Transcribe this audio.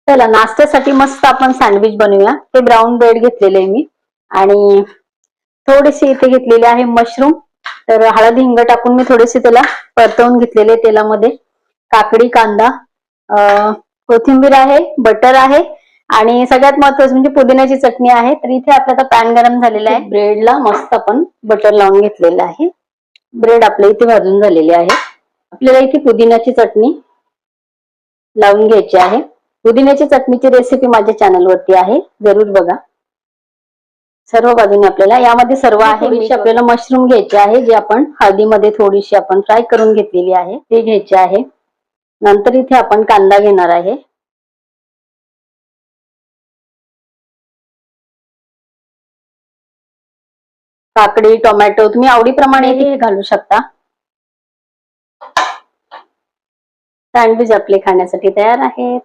चला नाश्त्यासाठी मस्त आपण सँडविच बनवूया। हे ब्राऊन ब्रेड घेतलेले आहे मी आणि थोडेसे इथे घेतलेले आहे मशरूम। तर हळद हिंग टाकून मी थोडेसे त्याला परतवून घेतलेले तेलामध्ये। काकडी, कांदा, कोथिंबीर आहे, बटर आहे आणि सगळ्यात महत्त्वाचं म्हणजे पुदिन्याची चटणी आहे। तर इथे आपला पॅन गरम झालेला आहे। ब्रेडला मस्त आपण बटर लावून घेतलेलं आहे। ब्रेड आपल्या इथे भाजून झालेले आहे। आपल्याला इथे पुदिन्याची चटणी लावून घ्यायची आहे। पुदिन्याची चटणीची रेसिपी माझ्या चॅनलवरती आहे, जरूर बघा। सर्व बाजूने आपल्याला यामध्ये सर्व आहे। थोडीशी आपल्याला मशरूम घ्यायचे आहे, जे आपण हळदीमध्ये थोडीशी आपण फ्राय करून घेतलेली आहे, ते घ्यायचे आहे। नंतर इथे आपण कांदा घेणार आहे। काकडी, टोमॅटो तुम्ही आवडीप्रमाणे हे घालू शकता। सँडविच आपले खाण्यासाठी तयार आहेत।